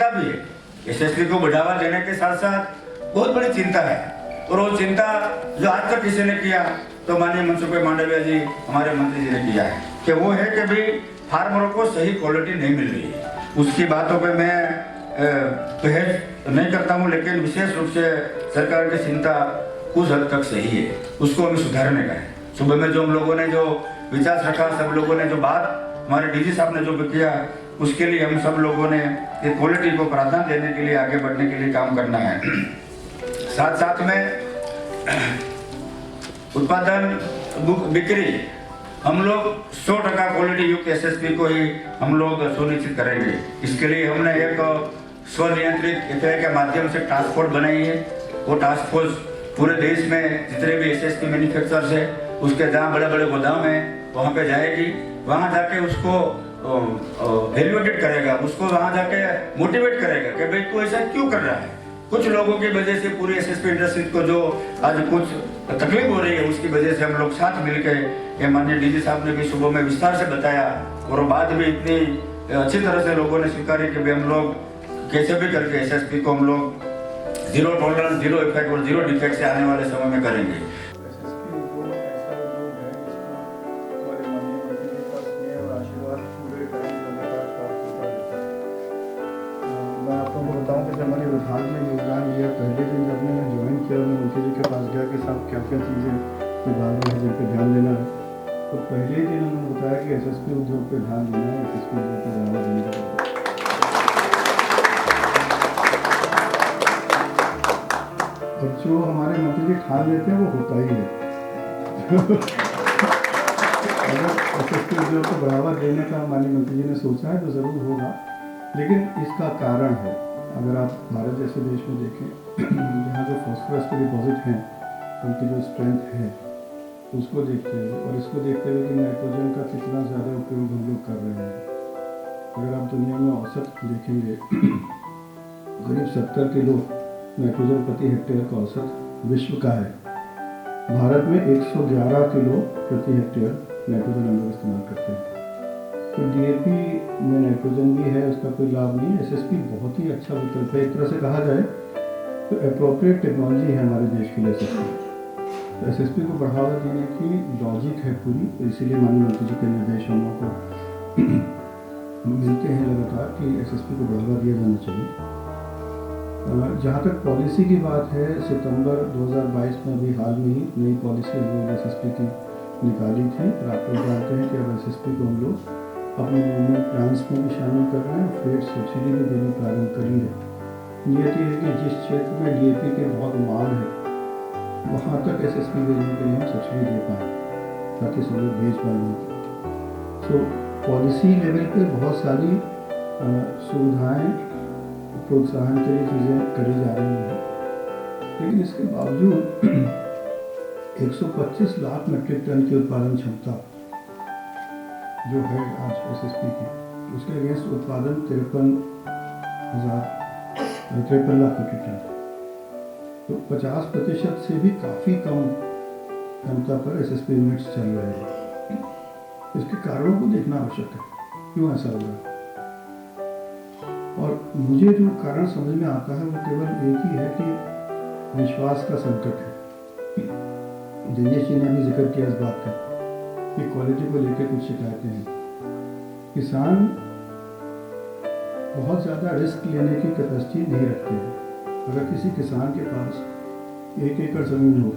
चिंता भी है। एसएसपी को बढ़ावा देने के साथ साथ बहुत बड़ी चिंता है, और वो चिंता जो आज तक किसी ने किया तो माननीय मनसुख मांडविया जी हमारे मंत्री जी ने किया है कि वो है कि भाई फार्मरों को सही क्वालिटी नहीं मिल रही है। उसकी बातों पे मैं बहस नहीं करता हूँ, लेकिन विशेष रूप से सरकार की चिंता कुछ हद तक सही है, उसको हमें सुधारने का है। सुबह में जो हम लोगों ने जो विचार रखा, सब लोगों ने जो बात हमारे डीजी साहब ने जो किया, उसके लिए हम सब लोगों ने ये क्वालिटी को प्राधान्य देने के लिए, आगे बढ़ने के लिए काम करना है। साथ साथ में उत्पादन बिक्री हम लोग 100% क्वालिटी युक्त एसएसपी को ही हम लोग सुनिश्चित करेंगे। इसके लिए हमने एक स्वनियंत्रित इकाई के माध्यम से टास्क फोर्स बनाई है। वो टास्क फोर्स पूरे देश में जितने भी एसएसपी मैन्युफैक्चरर्स है, उसके जहाँ बड़े बड़े गोदाम है वहाँ पे जाएगी, वहाँ जाके उसको वैल्यूएटेड करेगा, उसको वहाँ जाके मोटिवेट करेगा कि भाई तू ऐसा क्यों कर रहा है। कुछ लोगों की वजह से पूरी एसएसपी इंडस्ट्री को जो आज कुछ तकलीफ हो रही है, उसकी वजह से हम लोग साथ मिलकर, ये माननीय डीजी साहब ने भी सुबह में विस्तार से बताया, और बाद में इतनी अच्छी तरह से लोगों ने स्वीकार कि भाई हम लोग कैसे भी करके एसएसपी को हम लोग 0 टॉलरेंस, 0 इफेक्ट और 0 डिफेक्ट से आने वाले समय में करेंगे। हमारे विभाग में योगदान दिया। पहले दिन जब मैंने ज्वाइन किया, मैं मंत्री जी के पास गया कि साहब क्या क्या चीज़ें विभाग में है जिन पर ध्यान देना है, तो पहले ही दिन उन्होंने बताया कि एसएसपी उद्योग पे ध्यान देना है, एसएसपी उद्योग पर बढ़ावा देना है। और जो हमारे मंत्री जी ठान लेते हैं वो होता ही है। अगर एसएसपी उद्योग को बढ़ावा देने का माननीय मंत्री जी ने सोचा है तो ज़रूर होगा, लेकिन इसका कारण है, अगर आप भारत जैसे देश में देखें जहाँ जो फॉस्फोरस के डिपॉजिट हैं उनकी जो स्ट्रेंथ है, उसको देखते हुए और इसको देखते हुए कि नाइट्रोजन का कितना ज़्यादा उपयोग हम लोग कर रहे हैं। अगर आप दुनिया में औसत देखेंगे, करीब 70 किलो नाइट्रोजन प्रति हेक्टेयर का औसत विश्व का है। भारत में 111 किलो प्रति हेक्टेयर नाइट्रोजन हम लोग इस्तेमाल करते हैं। तो डीएपी में नाइट्रोजन भी है, उसका कोई लाभ नहीं है। एसएसपी बहुत ही अच्छा विकल्प है। एक तरह से कहा जाए तो अप्रोप्रिएट टेक्नोलॉजी है हमारे देश के लिए एसएसपी। तो एसएसपी को बढ़ावा देने की लॉजिक है पूरी, तो इसीलिए माननीय मंत्री जी के निर्देश हम लोग को मिलते हैं लगातार कि एसएसपी को बढ़ावा दिया जाना चाहिए। जहाँ तक पॉलिसी की बात है, सितंबर 2022 में अभी हाल में ही नई पॉलिसी हम लोग एसएसपी की निकाली थी, और आप लोग जानते हैं कि अब एसएसपी को हम लोग अपने मूवमेंट प्लान्स में भी शामिल कर रहे हैं, फ्रेट सब्सिडी भी देनी प्रारंभ करी है। नियत ये है कि जिस क्षेत्र में डीएपी की बहुत मांग है वहाँ तक एसएसपी भेजने के लिए हम सब्सिडी दे पाएँ ताकि सब लोग भेज पाएंगे। सो पॉलिसी लेवल पे बहुत सारी सुविधाएं, प्रोत्साहन के लिए चीज़ें करी जा रही हैं, लेकिन इसके बावजूद 125 लाख मीट्रिक टन की उत्पादन क्षमता जो है आज एसएसपी की, उसके अगेंस्ट उत्पादन 53 लाख मीट्रिक टन, तो 50% से भी काफ़ी कम क्षमता पर एसएसपी यूनिट्स चल रहे हैं। इसके कारणों को देखना आवश्यक है, क्यों ऐसा हो रहा है। और मुझे जो कारण समझ में आता है वो केवल एक ही है कि विश्वास का संकट है। दिनेश जी ने भी जिक्र किया इस बात का कि क्वालिटी को लेकर कुछ शिकायतें हैं। किसान बहुत ज़्यादा रिस्क लेने की कैपेसिटी नहीं रखते हैं। अगर किसी किसान के पास 1 एकड़ ज़मीन हो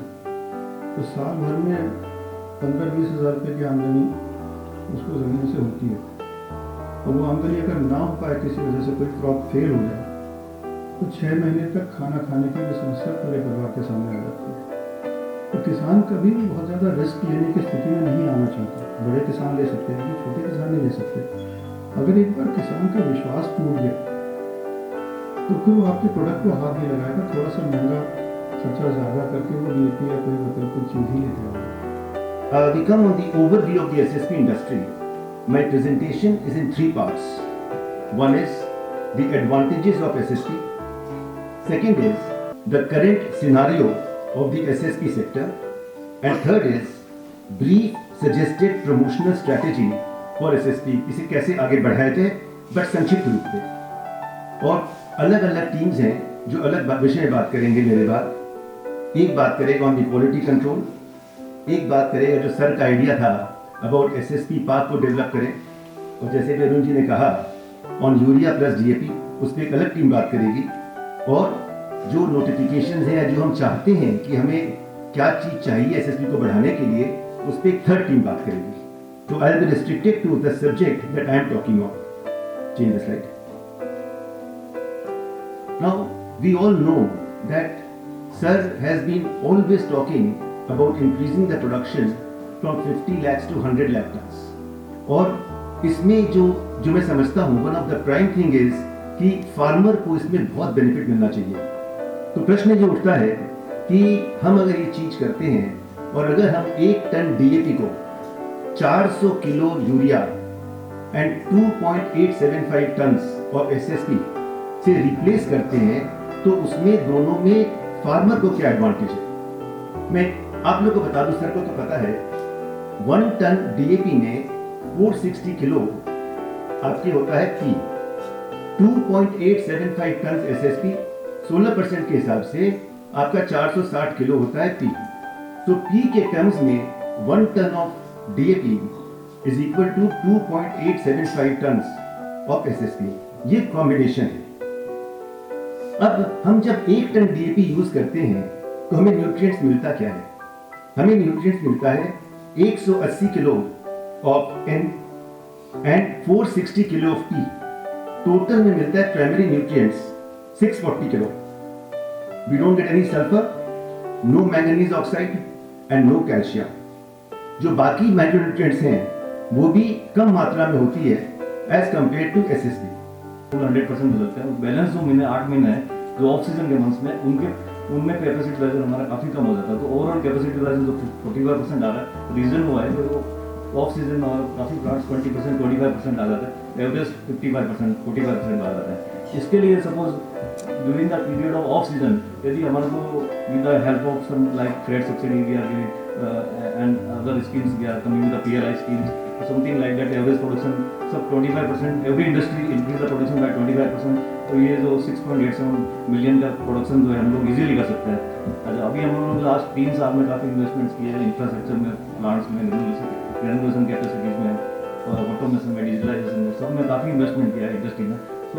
तो साल भर में 15-20 हज़ार रुपये की आमदनी उसको ज़मीन से होती है, और वो आमदनी अगर ना हो पाए, किसी वजह से कोई क्रॉप फेल हो जाए, तो 6 महीने तक खाना खाने की भी समस्या पूरे परिवार के सामने आ जाती है। तो किसान कभी भी बहुत ज़्यादा रिस्क लेने की स्थिति में नहीं आना चाहता। बड़े किसान ले सकते हैं लेकिन छोटे किसान नहीं ले सकते। अगर एक बार किसान का विश्वास टूट गया तो फिर वो आपके प्रोडक्ट को हाथ नहीं लगाएगा, थोड़ा सा महंगा खर्चा ज़्यादा करके वो डीएपी या कोई वैकल्पिक चीज़ ही लेते आएगा। We come on the overview of the SSP industry. My presentation is in 3 parts. One is the advantages of SSP. Second is the current scenario of the SSP sector. And third is brief suggested promotional strategy for SSP. इसे कैसे आगे बढ़ाया जाए, but संक्षिप्त रूप में। और अलग अलग टीम्स हैं जो अलग विषय में बात करेंगे मेरे बाद। एक बात करेगा ऑन द क्वालिटी कंट्रोल, एक बात करेगा जो सर का आइडिया था अबाउट एसएसपी पाथ को डेवलप करें, और जैसे भी अरुण जी ने कहा ऑन यूरिया प्लस डीएपी उस पर एक अलग टीम बात करेगी, और जो नोटिफिकेशन है या जो हम चाहते हैं कि हमें क्या चीज़ चाहिए एसएसपी को बढ़ाने के लिए, उस पर एक थर्ड टीम बात करेगी। तो I will be restricted to the subject that I am talking on. Change the slide. Now we all know that Sir has been always talking about increasing the production from 50 lakhs to 100 lakh tons. और इसमें जो मैं समझता हूँ one of the prime thing is कि farmer को इसमें बहुत बेनिफिट मिलना चाहिए। तो प्रश्न जो उठता है कि हम अगर ये चीज करते हैं और अगर हम 1 टन डीएपी को 400 kilo urea and 2.875 tons of SSP से रिप्लेस करते हैं, तो उसमें दोनों में फार्मर को क्या एडवांटेज है। मैं आप लोगों को बता दूं, सर को तो पता है 1 टन डीएपी में 460 किलो आपके होता है पी, 2.875 टन एसएसपी 16% के हिसाब से आपका 460 किलो होता है पी। तो पी के टर्म्स में 1 ton of DAP is equal to 2.875 ton of SSP. ये कॉम्बिनेशन है। अब हम जब 1 टन डीएपी यूज करते हैं तो हमें न्यूट्रिएंट्स मिलता क्या है? हमें न्यूट्रिएंट्स मिलता है 180 kilo of N and 460 kilo of P. Total में मिलता है primary nutrients 640 kilo. We don't get any sulphur, no manganese oxide and no calcium. जो बाकी माइक्रोन्यूट्रिएंट्स हैं वो भी कम मात्रा में होती है एज कंपेयर टू एसएसपी। 100% बदलते हैं। बैलेंस जो महीने 8 महीने है जो ऑफ सीजन के मंथ्स में उनमें कैपेसिटी वाइज हमारा काफ़ी कम हो जाता है। तो ओवरऑल कैपेसिटी वाइज जो 45% आ रहा है, रीजन वो है कि वो ऑफ सीजन में काफ़ी प्लांट्स 20% 25% आ जाता है, एवरेज 55% 45% आ जाता है। इसके लिए suppose during the period of off season यदि हमारे को with the help of some like freight subsidy we are giving and other schemes we are coming with the PLI schemes, something like that, average production सब 25%, every industry increase the production by 25%। तो ये जो 6.87 million का production जो है हम लोग easily कर सकते हैं। अच्छा, अभी हम लोग लास्ट 3 साल में काफ़ी इन्वेस्टमेंट्स किए हैं इंफ्रास्ट्रक्चर में, प्लांट्स में, रेनोवेशन कैपेसिटीज में, और ऑटोमेशन में, डिजिटलाइजेशन में, सब में काफ़ी इन्वेस्टमेंट किया है इंडस्ट्री ने। So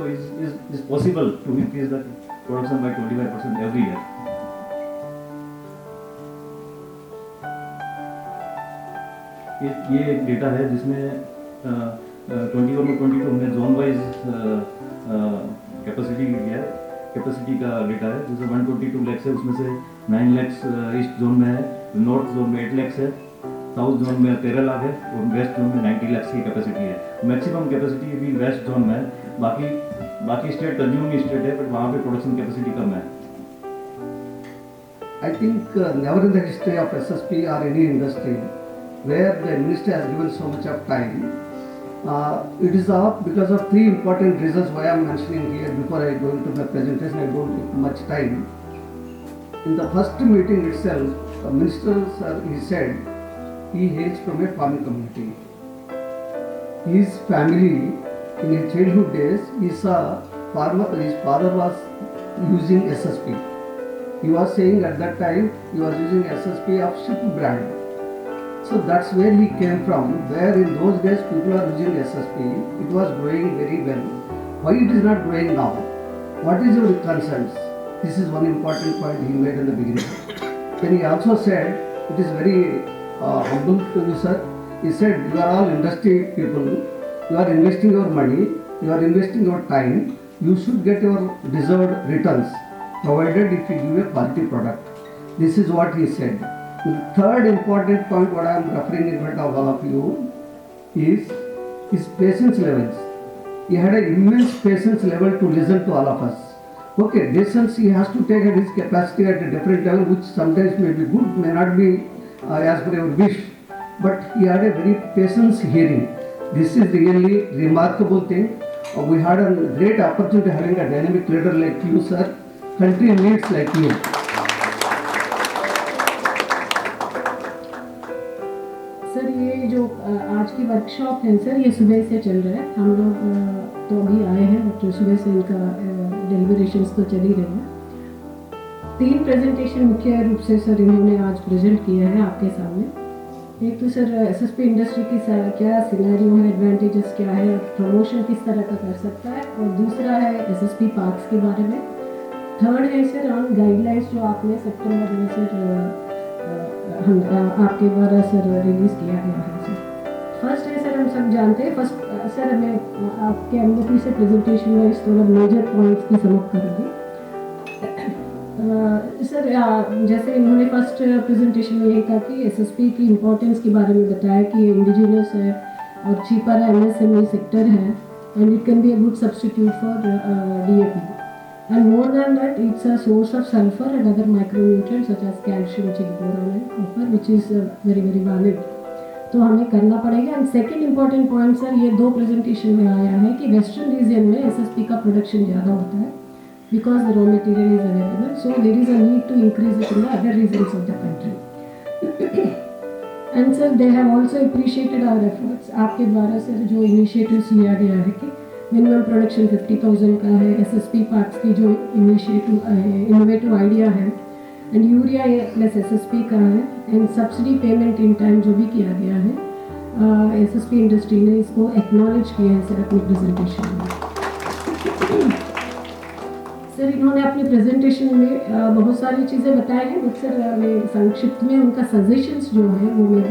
is possible to increase the production by 25% every year. ये एक डेटा है जिसमें 21 और 22 हमने जोन वाइज कैपेसिटी किया है। कैपेसिटी का डेटा है जैसे 122 लैक्स है, उसमें से 9 लैक्स ईस्ट जोन में है, नॉर्थ जोन में 8 लैक्स है, साउथ जोन में 13 लाख है, और वेस्ट जोन में 90 लैक्स की कैपेसिटी है। मैक्सिमम कैपेसिटी भी वेस्ट जोन में है। बाकी स्टेट कंज्यूमिंग स्टेट है, बट वहाँ पे प्रोडक्शन कैपेसिटी कम है। I think never in the history of SSP or any industry where the minister has given so much of time. It is up because of 3 important reasons why I am mentioning here. Before I go into my presentation, I don't take much time. In the first meeting itself, the minister, sir, he said he hails from a farming community. His family, in his childhood days, he saw farmer. His father was using SSP. He was saying at that time he was using SSP of Ship brand. So that's where he came from, where in those days people are using SSP. It was growing very well. Why it is not growing now? What is your concerns? This is one important point he made in the beginning. Then he also said, it is very humble to you, sir. He said, you are all industry people. You are investing your money. You are investing your time. You should get your deserved returns, provided if you give a quality product. This is what he said. The third important point what I am referring in front of all of you is his patience levels. He had an immense patience level to listen to all of us. Okay, decisions he has to take at his capacity at a different level, which sometimes may be good, may not be as per your wish, but he had a very patience hearing. This is really remarkable thing. We had a great opportunity having a dynamic leader like you, sir. Country needs like you. Sir, ये जो आज की workshop है sir, ये सुबह से चल रहा है। हम लोग तो अभी आए हैं, तो सुबह से इनका डेलिब्रेशंस तो चल ही रहे हैं। 3 प्रेजेंटेशन मुख्य रूप से सर इन्होंने आज प्रेजेंट किया है आपके सामने। एक तो सर एसएसपी इंडस्ट्री की क्या सिनेरियो है, एडवांटेजेस क्या है, प्रमोशन किस तरह का कर सकता है, और दूसरा है एसएसपी पार्क्स के बारे में। थर्ड है सर ऑन गाइडलाइंस जो आपने सितंबर में सर हम आपके द्वारा सर रिलीज किया गया है सर। फर्स्ट है सर, हम सब जानते हैं, फर्स्ट सर मैं आपके अनुमति से प्रेजेंटेशन वाइज थोड़ा मेजर पॉइंट्स की समअप करूँगी। सर जैसे इन्होंने फर्स्ट प्रेजेंटेशन में यही कहा कि एसएसपी की इम्पोर्टेंस के बारे में बताया कि ये इंडिजिनस है और चीपर एमएसएमई सेक्टर है, and it can be a good substitute for DAP. And more than that, it's a source of sulfur and other micronutrients such as calcium, zinc, boron and copper, which is very very valid. तो हमें करना पड़ेगा। And second important point sir, ये 2 presentation में आया है कि western region में एसएसपी का प्रोडक्शन ज़्यादा होता है because the raw material is available, so there is a need to increase it in the other regions of the country. And sir they have also appreciated our efforts. आपके द्वारा sir जो initiatives लिया गया है कि minimum production 50,000 का है, SSP parts की जो इनोवेटिव आइडिया है, एंड यूरिया प्लस एसएसपी का है, and subsidy payment in time जो भी किया गया है, एसएसपी इंडस्ट्री ने इसको एक्नॉलेज किया है सर अपनी प्रेजेंटेशन में। सर इन्होंने अपनी प्रेजेंटेशन में बहुत सारी चीज़ें बताई हैं, बट सर मैं संक्षिप्त में उनका सजेशंस जो है वो मैं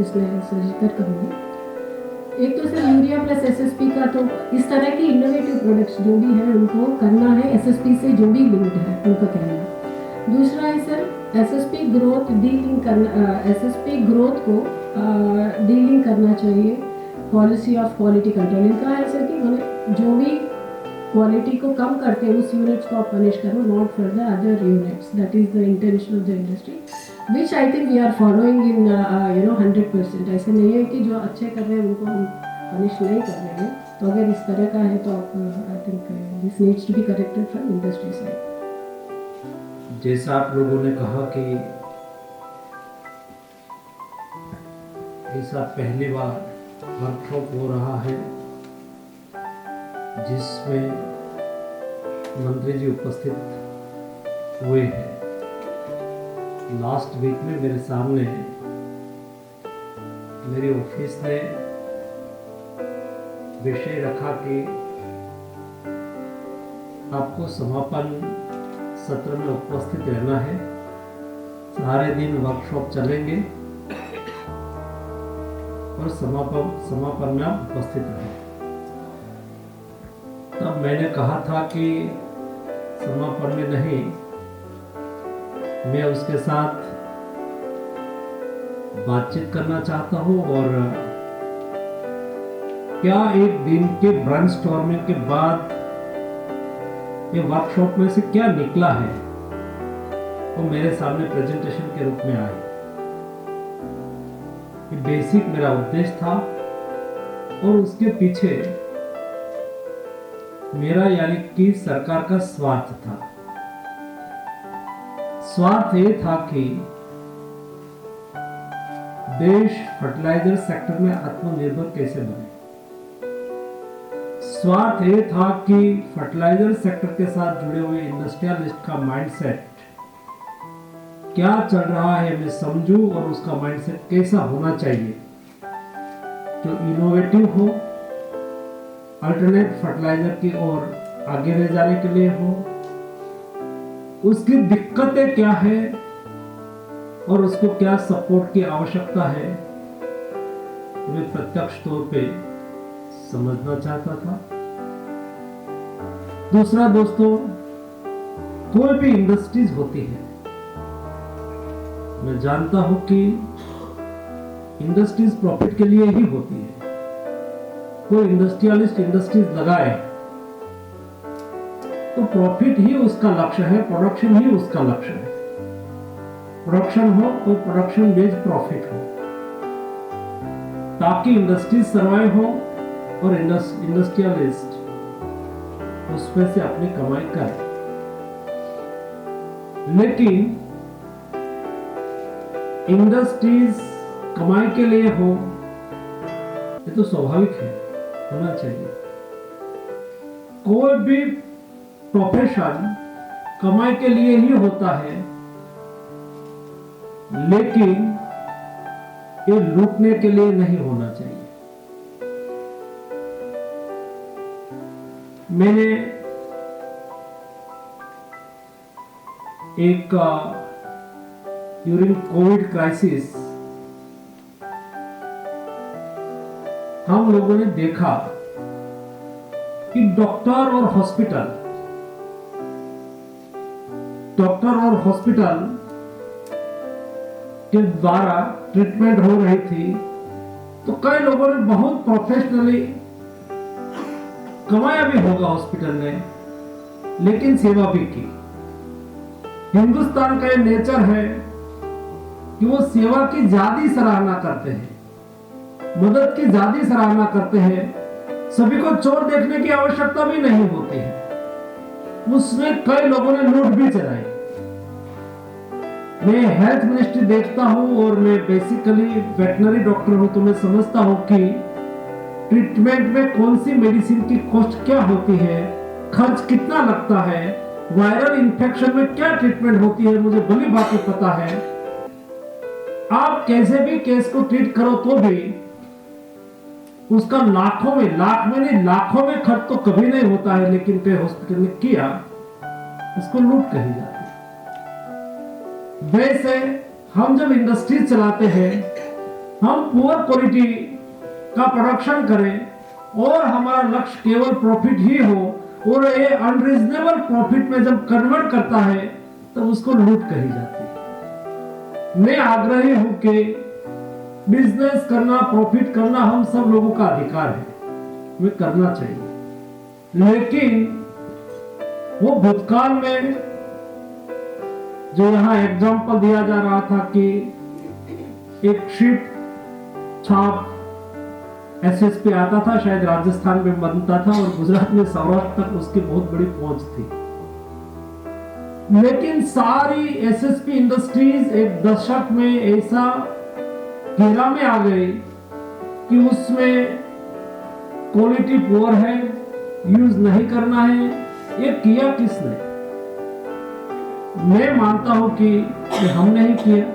इसमें जिक्र करूँगी। एक तो सर यूरिया प्लस एसएसपी का, तो इस तरह की इनोवेटिव प्रोडक्ट्स जो भी हैं उनको करना है एसएसपी से जो भी लिंक्ड है उनका कहना है। दूसरा है सर एसएसपी ग्रोथ डीलिंग करना, एसएसपी ग्रोथ को डीलिंग करना चाहिए पॉलिसी ऑफ क्वालिटी कंट्रोल। इनका है सर कि मैंने जो भी क्वालिटी को कम करते हैं उस यूनिट्स को आप पनिश करो, not for the other units. That is the intention of the industry, which I think we are following in 100%। ऐसे नहीं है कि जो अच्छे कर रहे हैं उनको हम पनिश नहीं कर रहे हैं। तो अगर इस तरह का है तो I think this needs to be corrected from industry side. जैसा आप लोगों ने कहा कि ऐसा पहली बार वर्कशॉप हो रहा है जिसमें मंत्री जी उपस्थित हुए हैं। लास्ट वीक में मेरे सामने मेरी ऑफिस ने विषय रखा कि आपको समापन सत्र में उपस्थित रहना है, सारे दिन वर्कशॉप चलेंगे और समापन में आप उपस्थित रहें। तब मैंने कहा था कि समापन में नहीं, मैं उसके साथ बातचीत करना चाहता हूं और क्या एक दिन के ब्रेनस्टॉर्मिंग के बाद ये वर्कशॉप में से क्या निकला है वो मेरे सामने प्रेजेंटेशन के रूप में आए। ये बेसिक मेरा उद्देश्य था और उसके पीछे मेरा यानी कि सरकार का स्वार्थ था। स्वार्थ ये था कि देश फर्टिलाइजर सेक्टर में आत्मनिर्भर कैसे बने। स्वार्थ ये था कि फर्टिलाइजर सेक्टर के साथ जुड़े हुए इंडस्ट्रियलिस्ट का माइंडसेट क्या चल रहा है मैं समझूं और उसका माइंडसेट कैसा होना चाहिए जो इनोवेटिव हो, अल्टरनेट फर्टिलाइजर की ओर आगे ले जाने के लिए हो, उसकी दिक्कतें क्या है और उसको क्या सपोर्ट की आवश्यकता है मैं प्रत्यक्ष तौर पे समझना चाहता था। दूसरा दोस्तों, कोई भी इंडस्ट्रीज होती है, मैं जानता हूं कि इंडस्ट्रीज प्रॉफिट के लिए ही होती है। कोई इंडस्ट्रियलिस्ट इंडस्ट्रीज लगाए तो प्रॉफिट ही उसका लक्ष्य है, प्रोडक्शन ही उसका लक्ष्य है। प्रोडक्शन हो तो प्रोडक्शन बेस्ड प्रॉफिट हो ताकि इंडस्ट्रीज सर्वाइव हो और इंडस्ट्रियलिस्ट उसमें से अपनी कमाई करे। लेकिन इंडस्ट्रीज कमाई के लिए हो ये तो स्वाभाविक है, होना चाहिए। कोई भी प्रोफेशन कमाई के लिए ही होता है, लेकिन ये लूटने के लिए नहीं होना चाहिए। मैंने एक ड्यूरिंग कोविड क्राइसिस हम लोगों ने देखा कि डॉक्टर और हॉस्पिटल के द्वारा ट्रीटमेंट हो रही थी, तो कई लोगों ने बहुत प्रोफेशनली कमाया भी होगा हॉस्पिटल ने, लेकिन सेवा भी की। हिंदुस्तान का ये नेचर है कि वो सेवा की ज्यादा सराहना करते हैं, मदद की ज्यादा सराहना करते हैं। सभी को चोर देखने की आवश्यकता भी नहीं होती है। उसमें कई लोगों ने लूट भी चलाई। मैं हेल्थ मिनिस्ट्री देखता हूं और मैं बेसिकली वेटनरी डॉक्टर हूं, तो मैं समझता हूं कि ट्रीटमेंट में कौन सी मेडिसिन की कॉस्ट क्या होती है, खर्च कितना लगता है, वायरल इन्फेक्शन में क्या ट्रीटमेंट होती है, मुझे भली बात पता है। आप कैसे भी केस को ट्रीट करो तो भी उसका लाखों में खर्च तो कभी नहीं होता है, लेकिन कई हॉस्पिटल ने किया, इसको लूट कही जाती है। वैसे हम जब इंडस्ट्री चलाते हैं, हम पुअर क्वालिटी का प्रोडक्शन करें और हमारा लक्ष्य केवल प्रॉफिट ही हो, और ये अनरीजनेबल प्रॉफिट में जब कन्वर्ट करता है तो उसको लूट कही जाती है। मैं आग्रही हूं कि बिजनेस करना, प्रॉफिट करना हम सब लोगों का अधिकार है, हमें करना चाहिए। लेकिन वो भूतकाल में जो यहाँ एग्जाम्पल दिया जा रहा था कि एक शिप छाप एसएसपी आता था, शायद राजस्थान में बनता था और गुजरात में सौराष्ट्र तक उसकी बहुत बड़ी पहुंच थी। लेकिन सारी एसएसपी इंडस्ट्रीज एक दशक में ऐसा घेरा में आ गई कि उसमें क्वालिटी पुअर है, यूज नहीं करना है। ये किया किसने? मैं मानता हूं कि हमने ही किया,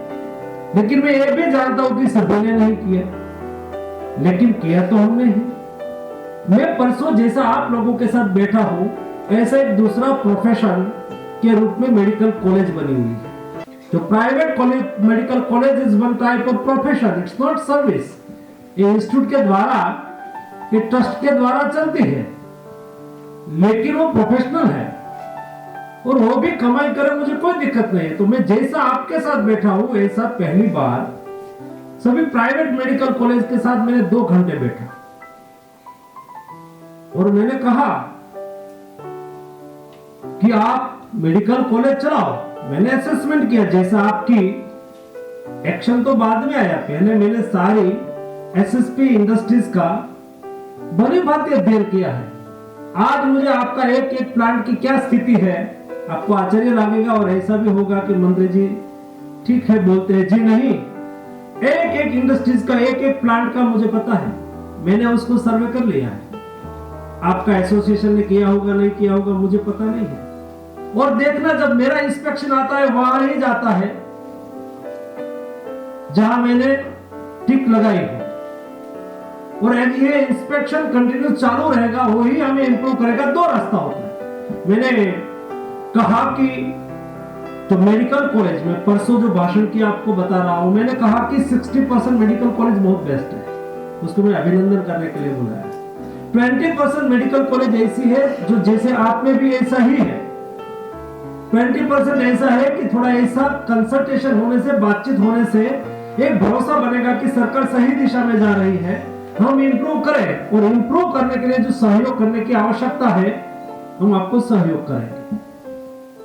लेकिन मैं ये भी जानता हूं कि सभी ने नहीं किया, लेकिन किया तो हमने ही। मैं परसों जैसा आप लोगों के साथ बैठा हूं, ऐसा एक दूसरा प्रोफेशन के रूप में मेडिकल कॉलेज बनी हुई है। तो private college, medical college is one type of profession, it's not service. ये इंस्टीट्यूट के द्वारा, ये ट्रस्ट के द्वारा चलती है, लेकिन वो प्रोफेशनल है और वो भी कमाई करे, मुझे कोई दिक्कत नहीं है। तो मैं जैसा आपके साथ बैठा हूं, ऐसा पहली बार सभी प्राइवेट मेडिकल कॉलेज के साथ मैंने 2 घंटे बैठा और मैंने कहा कि आप मेडिकल कॉलेज चलाओ। मैंने असेसमेंट किया, जैसा आपकी एक्शन तो बाद में आया, पहले मैंने सारी एसएसपी इंडस्ट्रीज का भली भांति अध्ययन किया है। आज मुझे आपका एक एक प्लांट की क्या स्थिति है, आपको आश्चर्य लगेगा और ऐसा भी होगा कि मंत्री जी ठीक है बोलते हैं। जी नहीं, एक एक इंडस्ट्रीज का एक एक प्लांट का मुझे पता है, मैंने उसको सर्वे कर लिया है। आपका एसोसिएशन ने किया होगा नहीं किया होगा मुझे पता नहीं है। और देखना, जब मेरा इंस्पेक्शन आता है वहां ही जाता है जहां मैंने टिक लगाई है, और ये इंस्पेक्शन कंटिन्यू चालू रहेगा, वही हमें इंप्रूव करेगा। 2 रास्ता होता है। मैंने कहा कि तो मेडिकल कॉलेज में परसों जो भाषण किया आपको बता रहा हूं, मैंने कहा कि 60% मेडिकल कॉलेज बहुत बेस्ट है, उसको मैं अभिनंदन करने के लिए बुलाया। 20% मेडिकल कॉलेज ऐसी है जो जैसे आप में भी ऐसा ही है। 20% ऐसा है कि थोड़ा ऐसा कंसल्टेशन होने से, बातचीत होने से एक भरोसा बनेगा कि सरकार सही दिशा में जा रही है, हम इंप्रूव करें, और इंप्रूव करने के लिए जो सहयोग करने की आवश्यकता है हम आपको सहयोग करेंगे।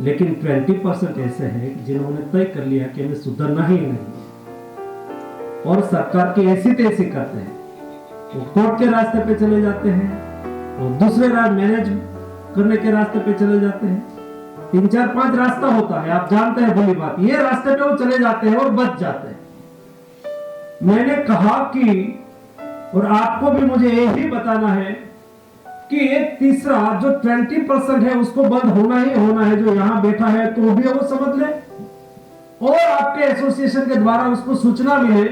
लेकिन 20% ऐसे हैं जिन्होंने तय कर लिया कि हमें सुधरना ही नहीं, और सरकार की ऐसी तैसी करते हैं, वो कोर्ट के रास्ते पे चले जाते हैं, और दूसरे मैनेज करने के रास्ते पे चले जाते हैं। 3, 4, 5 रास्ता होता है, आप जानते हैं भली बात। ये रास्ते पे वो चले जाते हैं और बच जाते हैं। मैंने कहा कि और आपको भी मुझे यही बताना है कि एक तीसरा जो 20% है उसको बंद होना ही होना है। जो यहां बैठा है तो भी वो समझ ले और आपके एसोसिएशन के द्वारा उसको सूचना मिले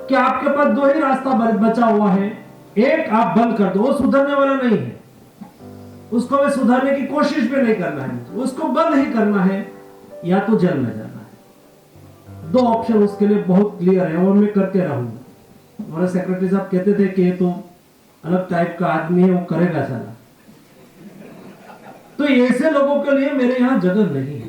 कि आपके पास दो ही रास्ता बचा हुआ है, एक आप बंद कर दो। वो सुधरने वाला नहीं है, उसको मैं सुधारने की कोशिश भी नहीं करना है, उसको बंद ही करना है या तो जेल में जाना है। दो ऑप्शन उसके लिए बहुत क्लियर है और मैं करके रहूंगा। हमारे सेक्रेटरी साहब कहते थे कि ये तो अलग टाइप का आदमी है, वो करेगा साला। तो ऐसे लोगों के लिए मेरे यहां जगह नहीं है।